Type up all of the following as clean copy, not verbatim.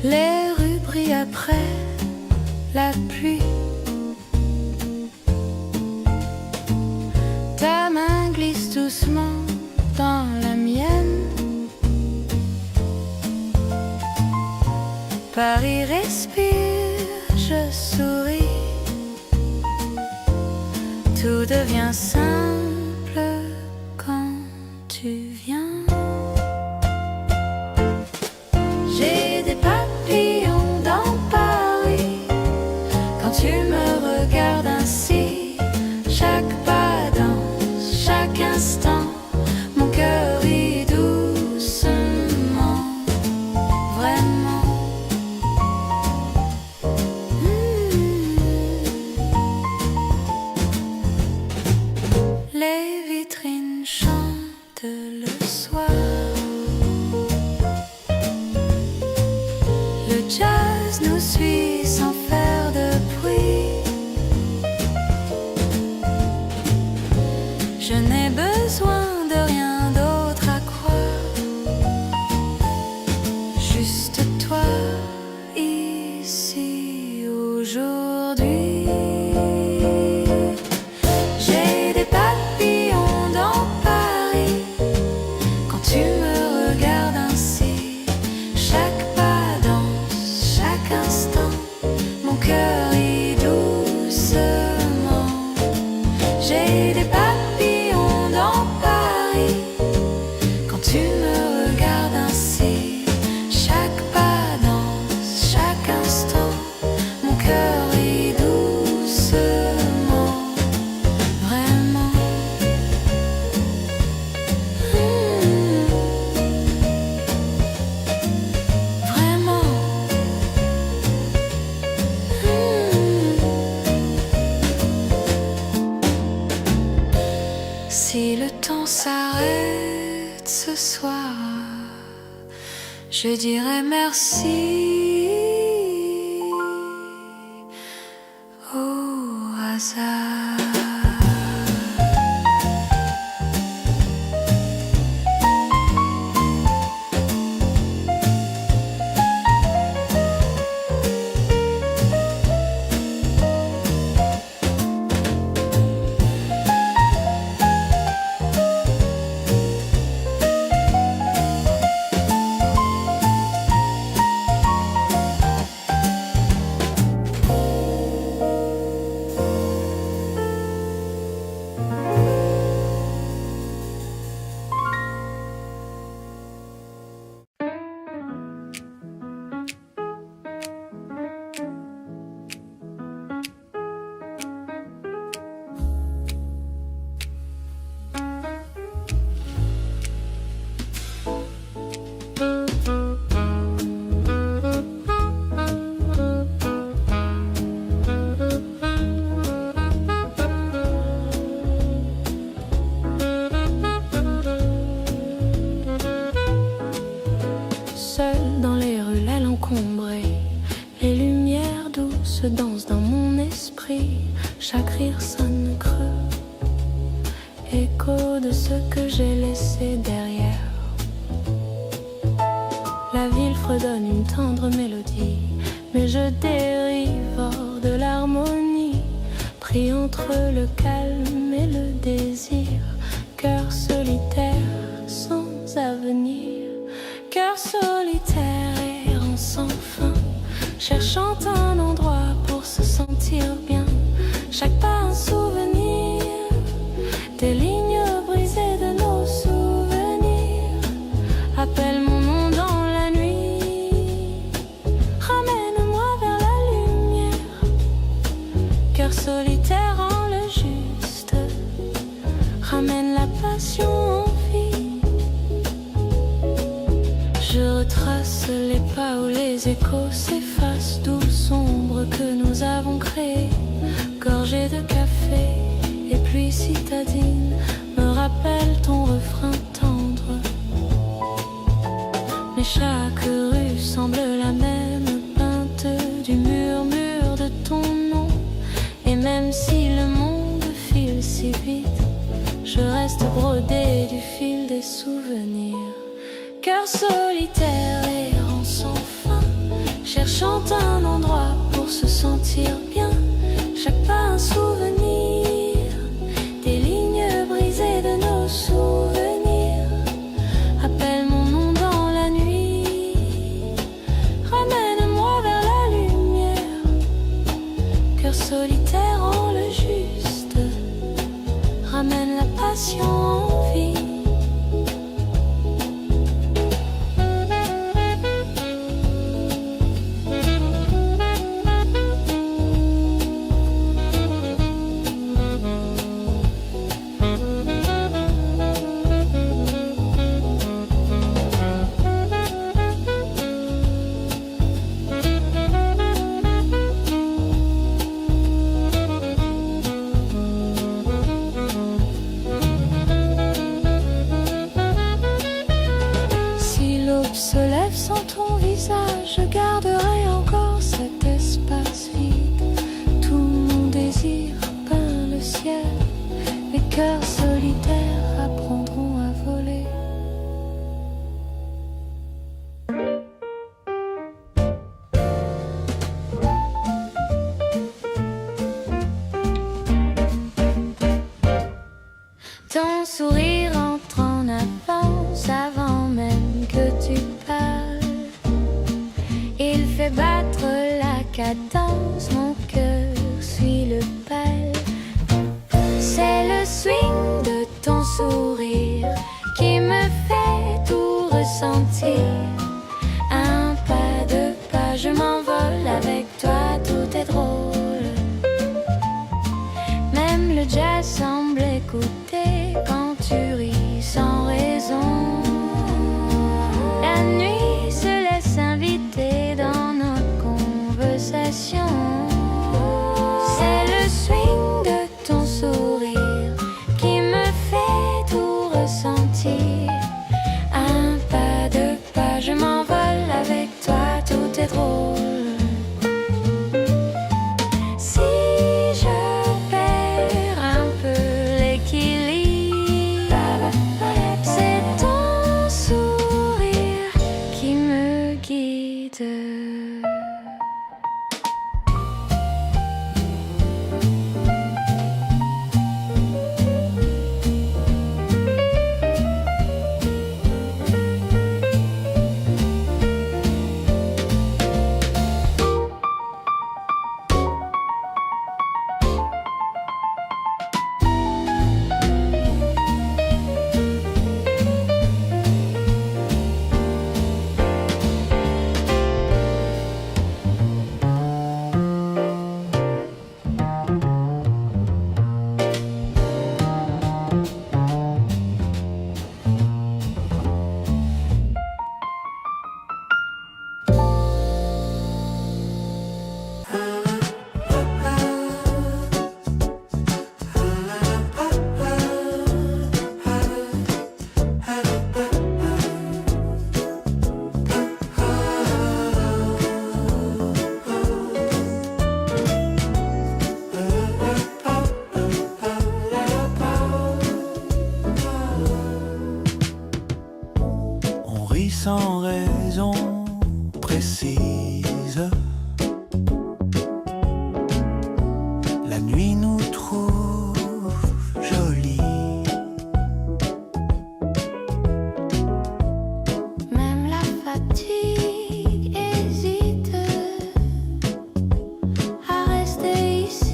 Les rues brillent après la pluie. Ta main glisse doucement dans la mienne. Paris respire, je souris. Tout devient simple quand tu viens. J'ai des papillons dans Paris quand tu me regardes ainsi. Chaque pas danse, chaque instant, mon cœur rit doucement, vraiment. Les vitrines chantent le soir. Le jazz nous suit sans faire de bruit. Je n'ai besoin de rien d'autre à croire. Juste toi ici aujourd'hui. J'ai des papillons dans Paris quand tu me regardes ainsi. Chaque pas danse, chaque instant, mon cœur rit doucement. J'ai des papillons dans Paris quand tu me regardes ainsi. Chaque pas danse, chaque instant, mon cœur rit doucement, vraiment. Vraiment. Si le temps s'arrête ce soir, je dirais merci au hasard. Seule dans les rues, l'aile encombrée, les lumières douces dansent dans mon esprit. Chaque rire sonne creux, écho de ce que j'ai laissé derrière. La ville fredonne une tendre mélodie, mais je dérive hors de l'harmonie, pris entre le calme et le désir. Cœur solitaire sans avenir, cœur solitaire errant sans fin, cherchant un endroit pour se sentir bien. Chaque pas un souvenir, des lignes brisées de nos souvenirs. Appelle mon nom dans la nuit, ramène-moi vers la lumière. Cœur solitaire en le juste, ramène la passion en vie. Je retrace les pas où les échos s'effacent, douce ombre que nous avons créée. Gorgée de café et pluie citadine me rappelle ton refrain tendre. Mais chaque rue semble la même, peinte du murmure de ton nom. Et même si le monde file si vite, je reste brodé du fil des souvenirs. Cœur solitaire errant sans fin, cherchant un endroit pour se sentir bien. Chaque pas un souvenir, des lignes brisées de nos souvenirs. Appelle mon nom dans la nuit, ramène-moi vers la lumière. Cœur solitaire en le juste, ramène la passion en vie. Je garderai encore cet espace vide. Tout mon désir peint le ciel. Les cœurs solitaires apprendront à voler. Ton sourire entre en avance avant même que tu parles. Il fait battre la cadence, mon cœur suit le bal. C'est le swing de ton sourire qui me fait tout ressentir. Un pas, deux pas, je m'envole avec toi, tout est drôle. Même le jazz semble écouter quand tu ris sans raison. La nuit se laisse inviter dans nos conversations. C'est le swing de ton sourire qui me fait tout ressentir. Un pas, deux pas, je m'envole avec toi, tout est drôle. Si je perds un peu l'équilibre, c'est ton sourire qui me guide. Sans raison précise, la nuit nous trouve jolis. Même la fatigue hésite à rester ici.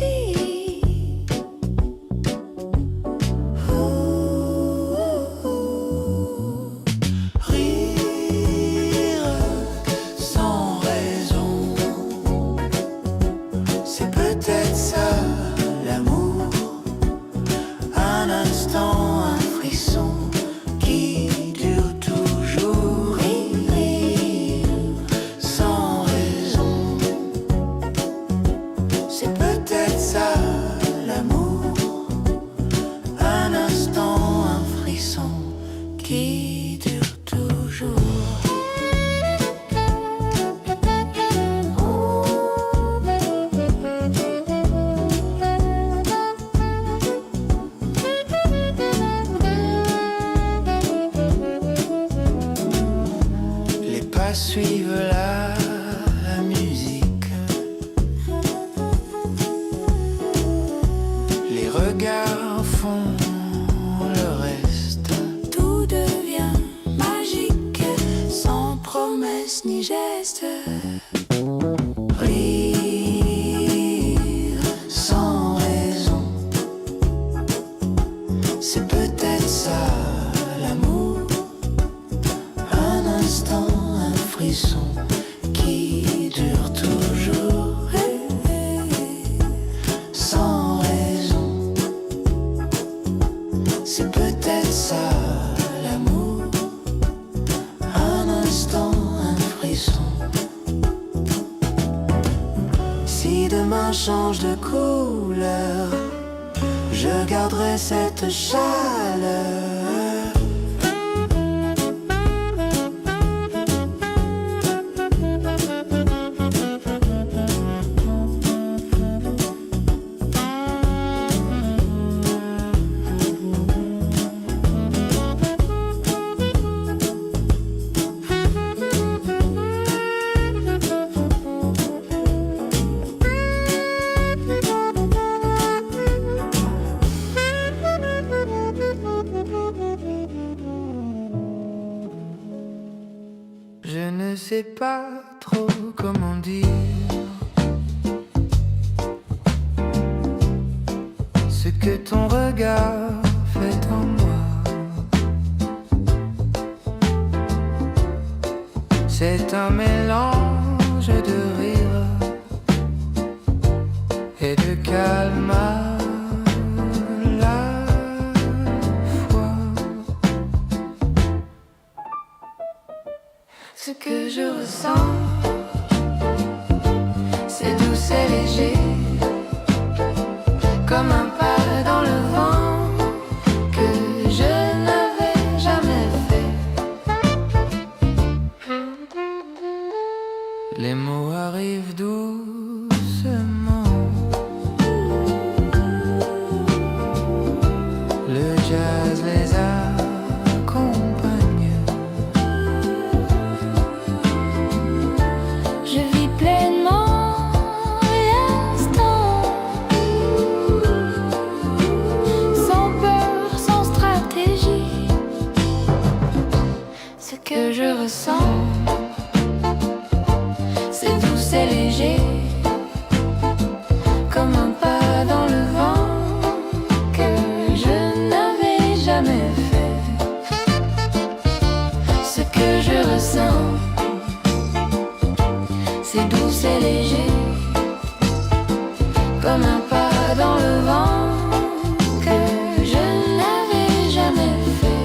Qui dure toujours. Les pas suivent la musique. triste. Rire sans raison, c'est peut-être ça l'amour. Un instant, un frisson qui dure toujours. Sans raison, c'est peut-être ça l'amour. Un instant, un frisson. Si demain change de couleur, je garderai cette chaleur. Je ne sais pas trop comment dire ce que ton regard fait en moi. C'est un mélange de rire et de calme à la fois. Ce que je ressens, c'est doux, c'est léger, comme un pas dans le vent que je n'avais jamais fait. Les mots arrivent doucement, le jazz les accompagne. Je vis pleinement l'instant, sans peur, sans stratégie. Ce que je ressens, c'est doux, c'est léger, comme un pas dans le vent que je n'avais jamais fait. Ce que je ressens, c'est doux, c'est léger, comme un pas dans le vent que je n'avais jamais fait.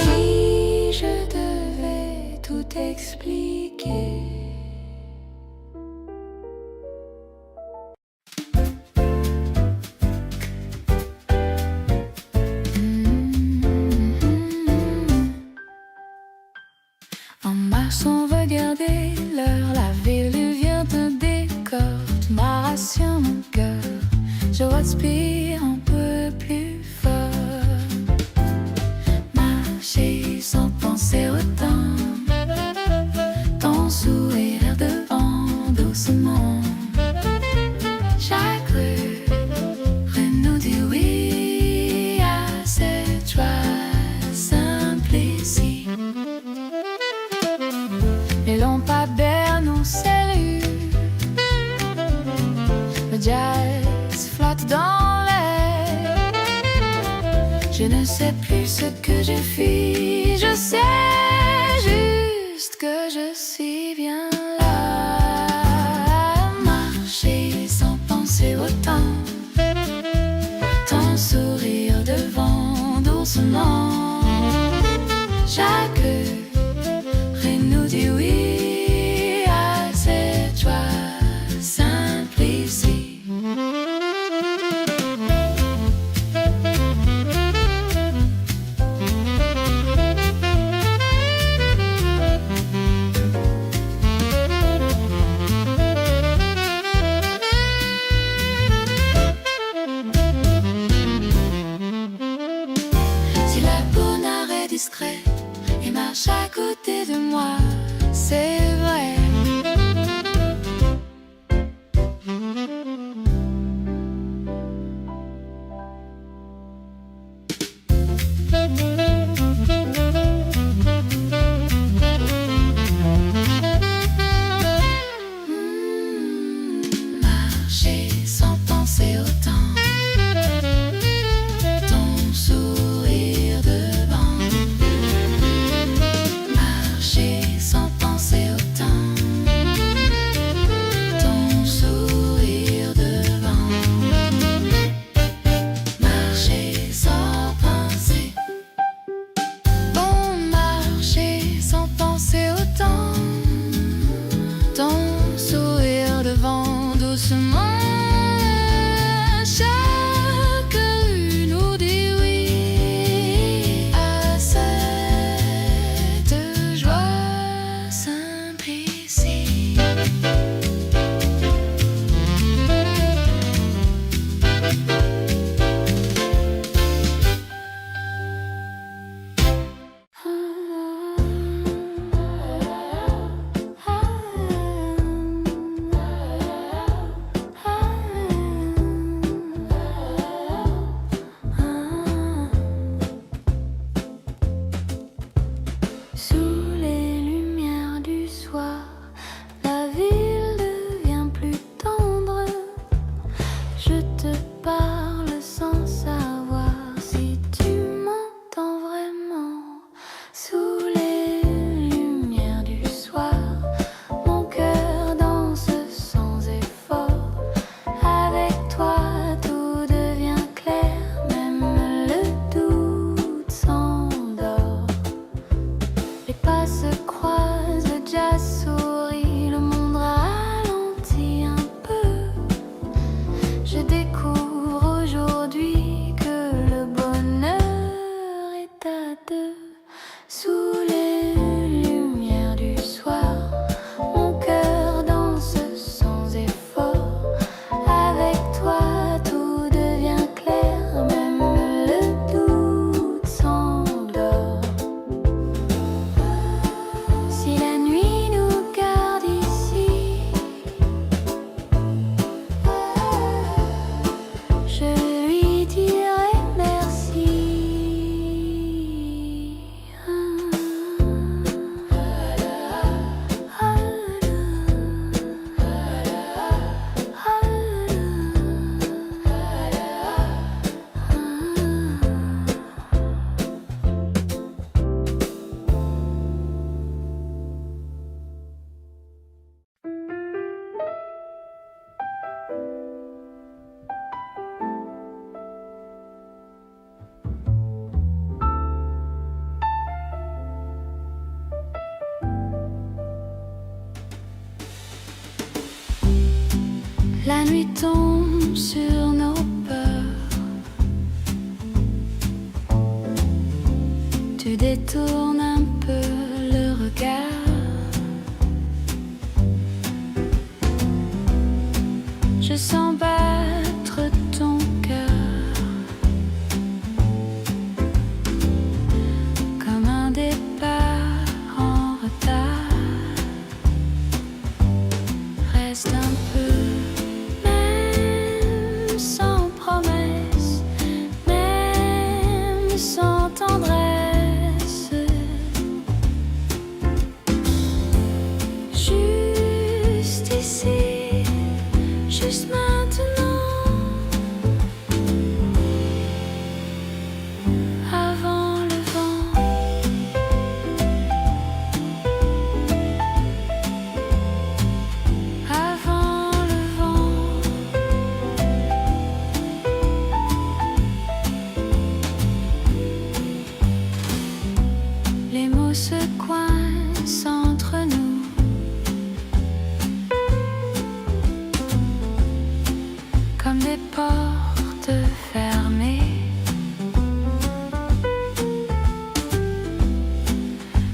Si je devais tout expliquer, en marchant, regarder l'heure, la ville devient un décor. Tu m'arraches mon cœur, je respire un peu plus fort. Marcher sans penser au temps, ton sourire devant doucement. Chaque rue nous dit oui à cette joie simple ici. Les lampadaires nous saluent, le jazz flotte dans l'air. Je ne sais plus ce que je fis, je sais juste que je suis bien là. Marcher sans penser au temps, ton sourire devant doucement. Chaque rue nous dit oui à cette joie simple ici. Marcher sans penser au temps, ton sourire devant. Marcher sans penser au temps, ton sourire devant. Marcher sans penser. Bon, marcher sans penser au temps, ton sourire devant doucement. Chaque rue nous dit oui à cette joie simple ici. Sous les lumières du soir, la ville devient plus tendre. Je te parle sans savoir si tu m'entends vraiment. Sous les lumières du soir, mon cœur danse sans effort. Avec toi, tout devient clair, même le doute s'endort. Les pas se croisent, le jazz sourit, le monde ralentit un peu. Je découvre aujourd'hui que le bonheur est à deux. Sous les lumières du soir, mon cœur danse sans effort. Avec toi, tout devient clair, même le doute s'endort. Si la nuit nous garde ici, je lui dirai merci. La nuit tombe sur nos peurs. Tu détournes un peu le regard. Je sens battre ton cœur comme un départ en retard. Reste un peu. Même sans promesse, même sans tendresse, juste ici, juste maintenant, avant le vent. Avant le vent. Les mots se coincent entre nous. Comme des portes fermées.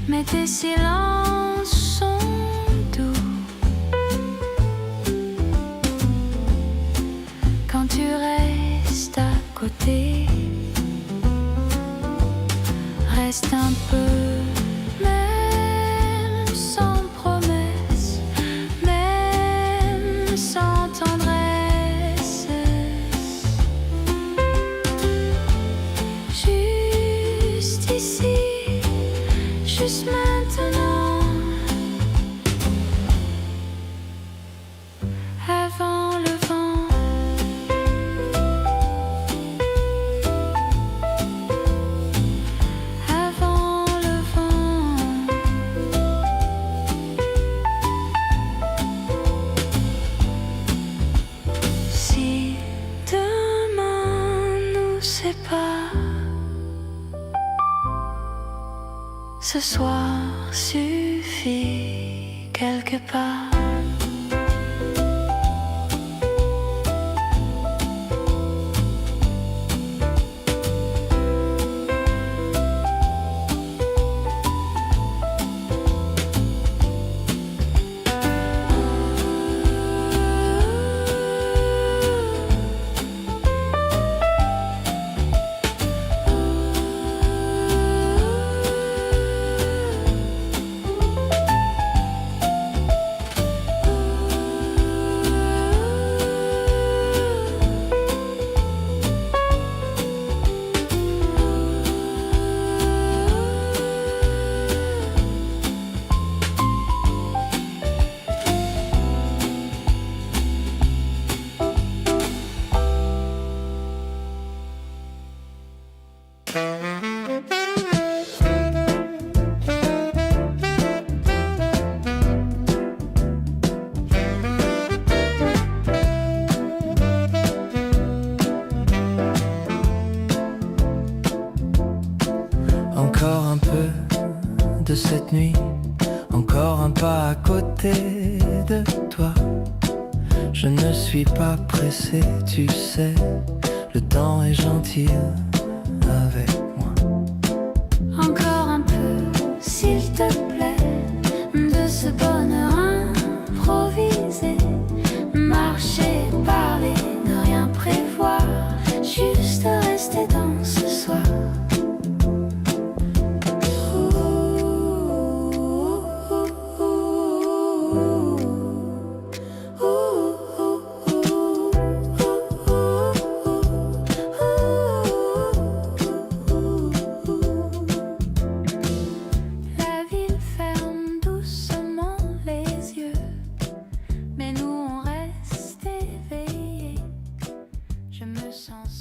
Mais tes silences sont doux. Quand tu restes à côté. Reste un peu. Même sans promesse, même sans tendresse. Juste ici, juste maintenant, avant le vent. ce soir suffit quelque part. Encore un peu de cette nuit, encore un pas à côté de toi. Je ne suis pas pressé, tu sais, le temps est gentil avec moi. Encore un peu, s'il te plaît, de ce bonheur improvisé. Marcher, parler, ne rien prévoir, juste rester dans ce soir. La ville ferme doucement les yeux, mais nous on reste éveillés. Je me sens